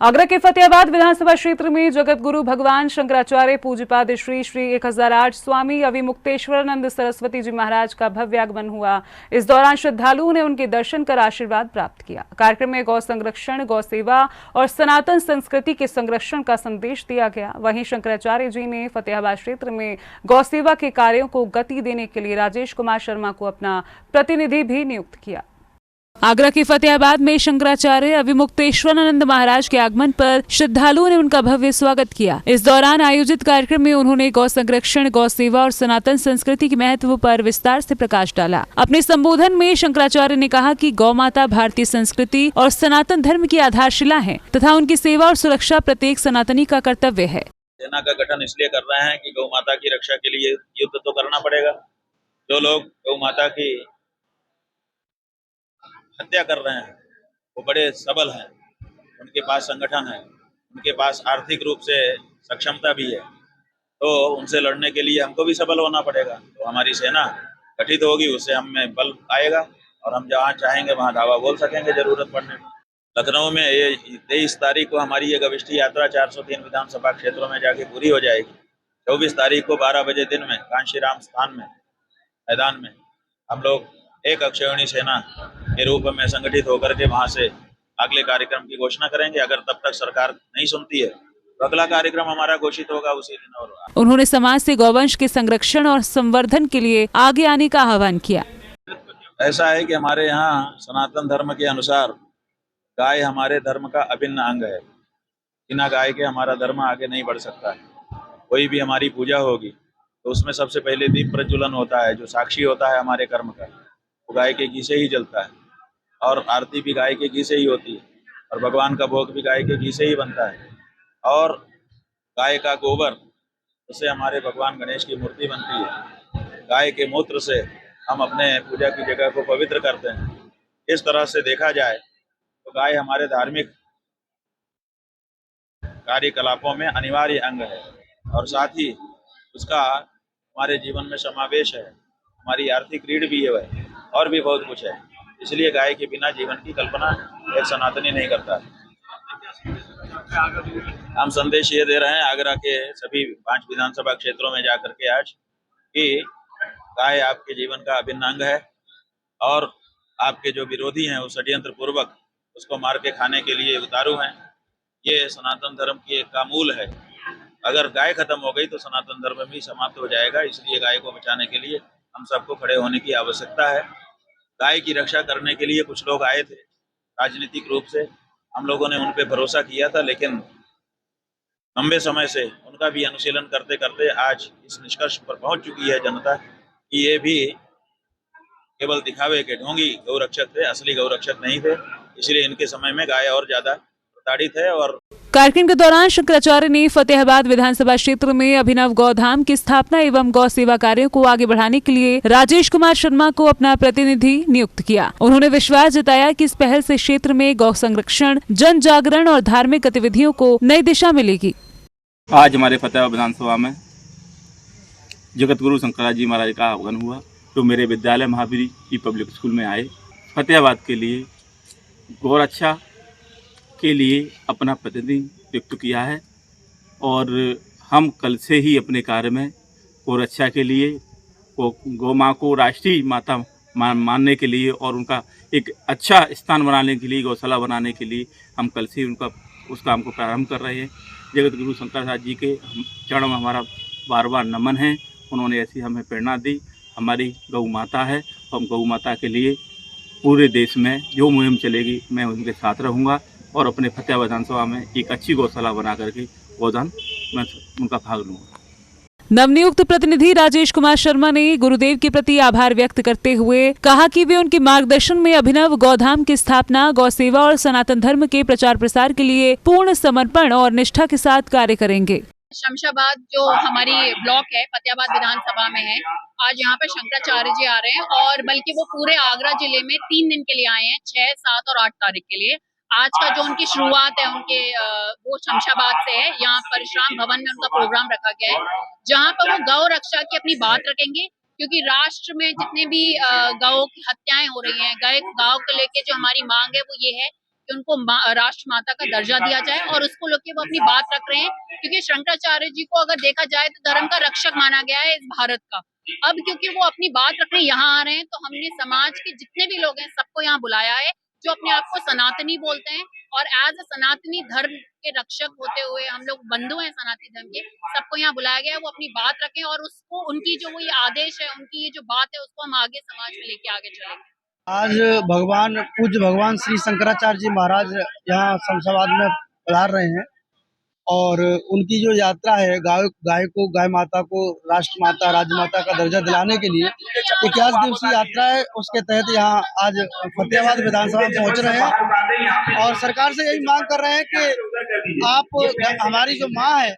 आगरा के फतेहाबाद विधानसभा क्षेत्र में जगत गुरु भगवान शंकराचार्य पूज्यपाद श्री श्री 1008 स्वामी अविमुक्तेश्वरानंद सरस्वती जी महाराज का भव्य आगमन हुआ। इस दौरान श्रद्धालुओं ने उनके दर्शन कर आशीर्वाद प्राप्त किया। कार्यक्रम में गौ संरक्षण, गौ सेवा और सनातन संस्कृति के संरक्षण का संदेश दिया गया। वहीं शंकराचार्य जी ने फतेहाबाद क्षेत्र में गौ सेवा के कार्यों को गति देने के लिए राजेश कुमार शर्मा को अपना प्रतिनिधि भी नियुक्त किया। आगरा के फतेहाबाद में शंकराचार्य अविमुक्तेश्वरानंद महाराज के आगमन पर श्रद्धालुओं ने उनका भव्य स्वागत किया। इस दौरान आयोजित कार्यक्रम में उन्होंने गौ संरक्षण, गौ सेवा और सनातन संस्कृति के महत्व पर विस्तार से प्रकाश डाला। अपने संबोधन में शंकराचार्य ने कहा कि गौ माता भारतीय संस्कृति और सनातन धर्म की आधारशिला है तथा उनकी सेवा और सुरक्षा प्रत्येक सनातनी का कर्तव्य है। सेना का गठन इसलिए कर रहे हैं कि गौ माता की रक्षा के लिए युद्ध तो करना पड़ेगा। जो लोग गौ माता की हत्या कर रहे हैं वो बड़े सबल हैं, उनके पास संगठन है, उनके पास आर्थिक रूप से सक्षमता भी है, तो उनसे लड़ने के लिए हमको भी सबल होना पड़ेगा। तो हमारी सेना गठित होगी, उससे हमें बल आएगा और हम जहाँ चाहेंगे वहाँ धावा बोल सकेंगे जरूरत पड़ने में। लखनऊ में ये 23 तारीख को हमारी ये गविष्ठी यात्रा 403 विधानसभा क्षेत्रों में जाके पूरी हो जाएगी। 24 तारीख को 12 बजे दिन में कांशी राम स्थान में मैदान में हम लोग एक अक्षौहिणी सेना के रूप में संगठित होकर के वहां से अगले कार्यक्रम की घोषणा करेंगे। अगर तब तक सरकार नहीं सुनती है तो अगला कार्यक्रम हमारा घोषित होगा उसी दिन। और उन्होंने समाज से गौवंश के संरक्षण और संवर्धन के लिए आगे आने का आह्वान किया। ऐसा है कि हमारे यहाँ सनातन धर्म के अनुसार गाय हमारे धर्म का अभिन्न अंग है। बिना गाय के हमारा धर्म आगे नहीं बढ़ सकता है। कोई भी हमारी पूजा होगी तो उसमें सबसे पहले दीप प्रज्वलन होता है, जो साक्षी होता है हमारे कर्म का, वो गाय के घी से ही जलता है। और आरती भी गाय के घी से ही होती है और भगवान का भोग भी गाय के घी से ही बनता है। और गाय का गोबर, उससे हमारे भगवान गणेश की मूर्ति बनती है। गाय के मूत्र से हम अपने पूजा की जगह को पवित्र करते हैं। इस तरह से देखा जाए तो गाय हमारे धार्मिक कार्यकलापों में अनिवार्य अंग है और साथ ही उसका हमारे जीवन में समावेश है। हमारी आर्थिक रीढ़ भी है वह, और भी बहुत कुछ है। इसलिए गाय के बिना जीवन की कल्पना एक सनातनी नहीं करता। हम संदेश ये दे रहे हैं आगरा के सभी 5 विधानसभा क्षेत्रों में जाकर के आज कि गाय आपके जीवन का अभिन्न अंग है और आपके जो विरोधी हैं वो षड्यंत्र पूर्वक उसको मार के खाने के लिए उतारू हैं। ये सनातन धर्म की एक का मूल है। अगर गाय खत्म हो गई तो सनातन धर्म भी समाप्त हो जाएगा। इसलिए गाय को बचाने के लिए हम सबको खड़े होने की आवश्यकता है। गाय की रक्षा करने के लिए कुछ लोग आए थे राजनीतिक रूप से, हम लोगों ने उन पे भरोसा किया था, लेकिन लंबे समय से उनका भी अनुशीलन करते करते आज इस निष्कर्ष पर पहुंच चुकी है जनता कि ये भी केवल दिखावे के ढोंगी गौरक्षक थे, असली गौरक्षक नहीं थे। इसलिए इनके समय में गाय और ज्यादा प्रताड़ित है। और कार्यक्रम के दौरान शंकराचार्य ने फतेहाबाद विधानसभा क्षेत्र में अभिनव गौधाम की स्थापना एवं गौ सेवा कार्यों को आगे बढ़ाने के लिए राजेश कुमार शर्मा को अपना प्रतिनिधि नियुक्त किया। उन्होंने विश्वास जताया कि इस पहल से क्षेत्र में गौ संरक्षण, जन जागरण और धार्मिक गतिविधियों को नई दिशा मिलेगी। आज हमारे फतेहाबाद विधानसभा में जगत गुरु शंकराचार्य जी महाराज का आगमन हुआ, जो मेरे विद्यालय महावीर पब्लिक स्कूल में आए। फतेहाबाद के लिए गौरक्षा के लिए अपना प्रतिनिधि नियुक्त किया है और हम कल से ही अपने कार्य में गौरक्षा के लिए, गौ माँ को राष्ट्रीय माता मानने के लिए और उनका एक अच्छा स्थान बनाने के लिए, गौशाला बनाने के लिए हम कल से उस काम को प्रारंभ कर रहे हैं। जगत गुरु शंकराचार्य जी के चरण में हमारा बार बार नमन है। उन्होंने ऐसी हमें प्रेरणा दी। हमारी गौ माता है, हम गौ माता के लिए पूरे देश में जो मुहिम चलेगी मैं उनके साथ रहूँगा और अपने फतेहाबाद विधानसभा में एक अच्छी गौशाला बना करके गोदान मैं उनका भाग लूँगा। नवनियुक्त प्रतिनिधि राजेश कुमार शर्मा ने गुरुदेव के प्रति आभार व्यक्त करते हुए कहा कि वे उनके मार्गदर्शन में अभिनव गौधाम की स्थापना, गौ सेवा और सनातन धर्म के प्रचार प्रसार के लिए पूर्ण समर्पण और निष्ठा के साथ कार्य करेंगे। शमशाबाद जो हमारी ब्लॉक है फतेहाबाद विधानसभा में है, आज यहाँ पे शंकराचार्य जी आ रहे हैं और बल्कि वो पूरे आगरा जिले में 3 दिन के लिए आए हैं, 6, 7 और 8 तारीख के लिए। आज का जो उनकी शुरुआत है उनके वो शमशाबाद से है। यहाँ परशुराम भवन में उनका प्रोग्राम रखा गया है, जहाँ पर वो गौ रक्षा की अपनी बात रखेंगे, क्योंकि राष्ट्र में जितने भी गौ की हत्याएं हो रही हैं, गाय को लेके जो हमारी मांग है वो ये है कि उनको राष्ट्र माता का दर्जा दिया जाए, और उसको लेके वो अपनी बात रख रहे हैं, क्योंकि शंकराचार्य जी को अगर देखा जाए तो धर्म का रक्षक माना गया है इस भारत का। अब क्योंकि वो अपनी बात रखने यहाँ आ रहे हैं, तो हमने समाज के जितने भी लोग हैं सबको यहाँ बुलाया है, जो अपने आप को सनातनी बोलते हैं, और एज अ सनातनी धर्म के रक्षक होते हुए हम लोग बंधु हैं सनातनी धर्म के, सबको यहाँ बुलाया गया है। वो अपनी बात रखें, और उसको उनकी जो वो ये आदेश है, उनकी ये जो बात है, उसको हम आगे समाज में लेके आगे चलेंगे। आज पूज्य भगवान श्री शंकराचार्य जी महाराज यहाँ शमशाबाद में पधार रहे हैं, और उनकी जो यात्रा है गाय माता को राष्ट्र माता राजमाता का दर्जा दिलाने के लिए 21 दिवसीय यात्रा है। उसके तहत यहाँ आज फतेहाबाद विधानसभा में पहुंच रहे हैं, और सरकार से यही मांग कर रहे हैं कि आप हमारी जो माँ है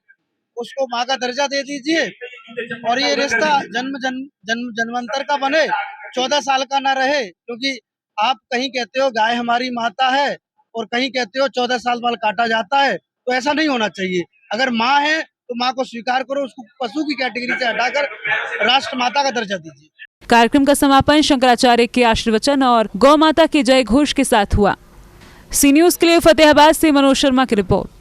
उसको माँ का दर्जा दे दीजिए, और ये रिश्ता जन्मांतर का बने, 14 साल का ना रहे। क्योंकि आप कहीं कहते हो गाय हमारी माता है, और कहीं कहते हो 14 साल बाल काटा जाता है, तो ऐसा नहीं होना चाहिए। अगर माँ है तो माँ को स्वीकार करो, उसको पशु की कैटेगरी से हटाकर राष्ट्र माता का दर्जा दीजिए। कार्यक्रम का समापन शंकराचार्य के आशीर्वचन और गौ माता के जय घोष के साथ हुआ। सी न्यूज़ के लिए फतेहाबाद से मनोज शर्मा की रिपोर्ट।